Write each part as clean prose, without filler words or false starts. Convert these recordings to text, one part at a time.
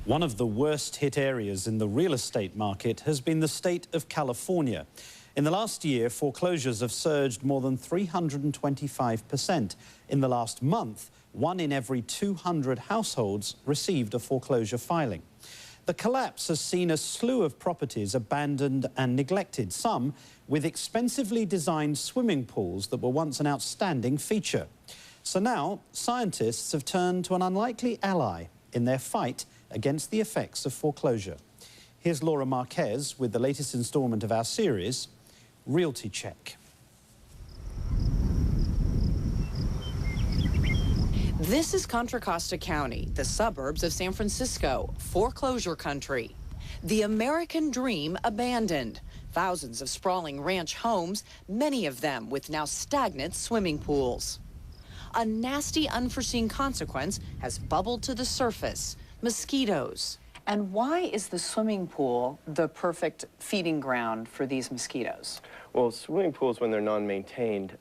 One of the worst hit areas in the real estate market has been the state of California. In the last year, foreclosures have surged more than 325%. In the last month, 1 in every 200 households received a foreclosure filing. The collapse has seen a slew of properties abandoned and neglected, some with expensively designed swimming pools that were once an outstanding feature. So now, scientists have turned to an unlikely ally in their fight against the effects of foreclosure. Here's Laura Marquez with the latest installment of our series, Realty Check. This is Contra Costa County, the suburbs of San Francisco, foreclosure country. The American dream abandoned. Thousands of sprawling ranch homes, many of them with now stagnant swimming pools. A nasty, unforeseen consequence has bubbled to the surface: mosquitoes. And why is the swimming pool the perfect feeding ground for these mosquitoes? Well, swimming pools, when they're non-maintained,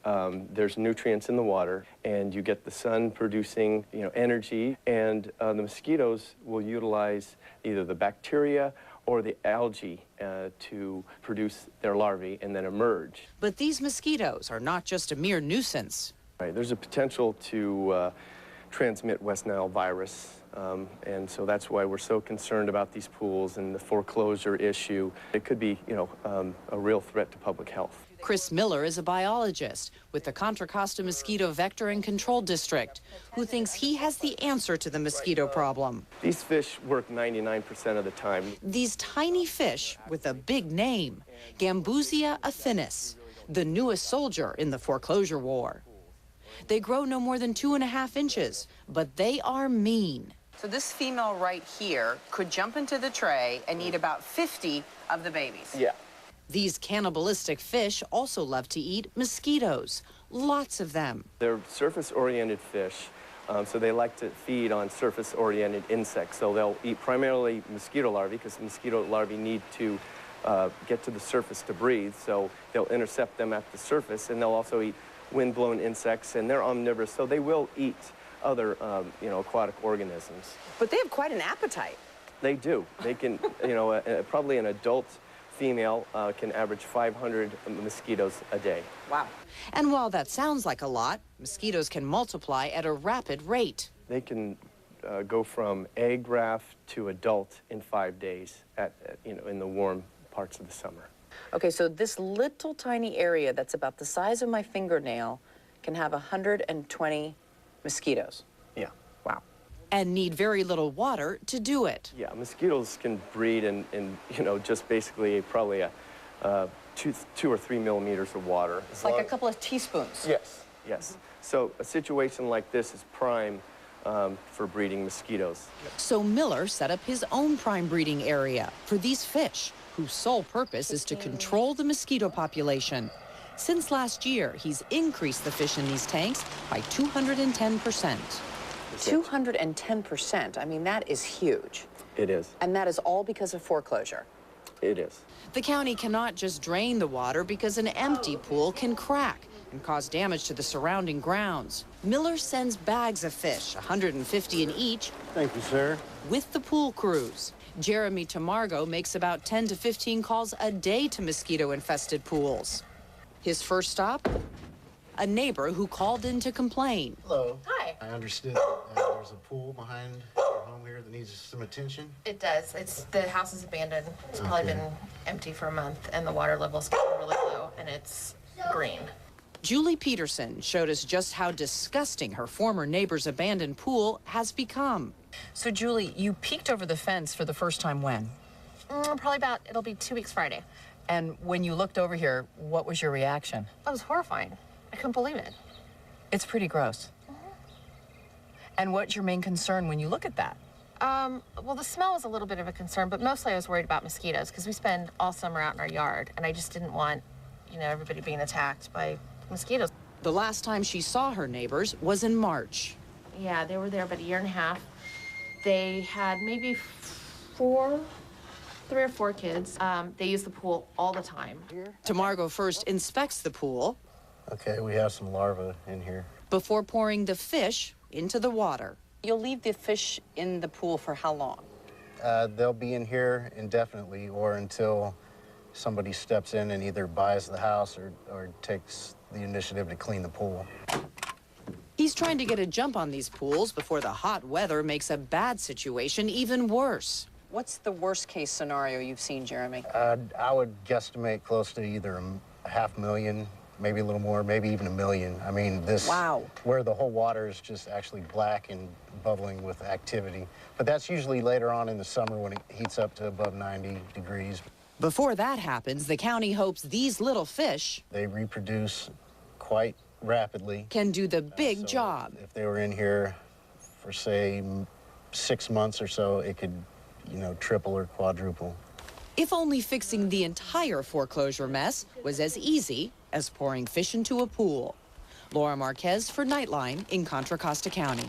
there's nutrients in the water, and you get the sun producing, energy, and the mosquitoes will utilize either the bacteria or the algae to produce their larvae and then emerge. But these mosquitoes are not just a mere nuisance. Right, there's a potential to transmit West Nile virus. And so that's why we're so concerned about these pools and the foreclosure issue. It could be, a real threat to public health. Chris Miller is a biologist with the Contra Costa Mosquito Vector and Control District, who thinks he has the answer to the mosquito problem. These fish work 99% of the time. These tiny fish with a big name, Gambusia affinis, the newest soldier in the foreclosure war. They grow no more than 2.5 inches, but they are mean. So this female right here could jump into the tray and eat about 50 of the babies. Yeah. These cannibalistic fish also love to eat mosquitoes, lots of them. They're surface-oriented fish, so they like to feed on surface-oriented insects. So they'll eat primarily mosquito larvae, because mosquito larvae need to get to the surface to breathe. So they'll intercept them at the surface, and they'll also eat wind-blown insects, and they're omnivorous, so they will eat other, aquatic organisms. But they have quite an appetite. They do. They can, probably an adult female can average 500 mosquitoes a day. Wow. And while that sounds like a lot, mosquitoes can multiply at a rapid rate. They can go from egg raft to adult in 5 days in the warm parts of the summer. Okay, so this little tiny area that's about the size of my fingernail can have 120 mosquitoes. Yeah. Wow. And need very little water to do it. Yeah, mosquitoes can breed in just basically probably a 2 or 3 millimeters of water. It's like a couple of teaspoons. Yes, yes. So a situation like this is prime for breeding mosquitoes. So Miller set up his own prime breeding area for these fish, whose sole purpose is to control the mosquito population. Since last year, he's increased the fish in these tanks by 210%. 210%. I mean, that is huge. It is. And that is all because of foreclosure. It is. The county cannot just drain the water because an empty pool can crack and cause damage to the surrounding grounds. Miller sends bags of fish, 150 in each. Thank you, sir. With the pool crews. Jeremy Tamargo makes about 10 to 15 calls a day to mosquito-infested pools. His first stop, a neighbor who called in to complain. Hello. Hi. I understood there's a pool behind your home here that needs some attention. It does. The house is abandoned. It's probably been empty for a month, and the water level's getting really low, and it's green. Julie Peterson showed us just how disgusting her former neighbor's abandoned pool has become. So, Julie, you peeked over the fence for the first time when? It'll be 2 weeks Friday. And when you looked over here, what was your reaction? That was horrifying. I couldn't believe it. It's pretty gross. And what's your main concern when you look at that? Well, the smell was a little bit of a concern, but mostly I was worried about mosquitoes because we spend all summer out in our yard, and I just didn't want, everybody being attacked by mosquitoes. The last time she saw her neighbors was in March. Yeah, they were there about a year and a half. They had maybe 3 or 4 kids. They use the pool all the time. Tamargo first inspects the pool. Okay, we have some larvae in here. Before pouring the fish into the water. You'll leave the fish in the pool for how long? They'll be in here indefinitely or until somebody steps in and either buys the house or takes the initiative to clean the pool. He's trying to get a jump on these pools before the hot weather makes a bad situation even worse. What's the worst case scenario you've seen, Jeremy? I would guesstimate close to either $500,000, maybe a little more, maybe even $1 million. I mean, this, wow, where the whole water is just actually black and bubbling with activity. But that's usually later on in the summer when it heats up to above 90 degrees. Before that happens, the county hopes these little fish, they reproduce quite rapidly, can do the big so job. If they were in here for, say, 6 months or so, it could, you know, triple or quadruple. If only fixing the entire foreclosure mess was as easy as pouring fish into a pool. Laura Marquez for Nightline in Contra Costa County.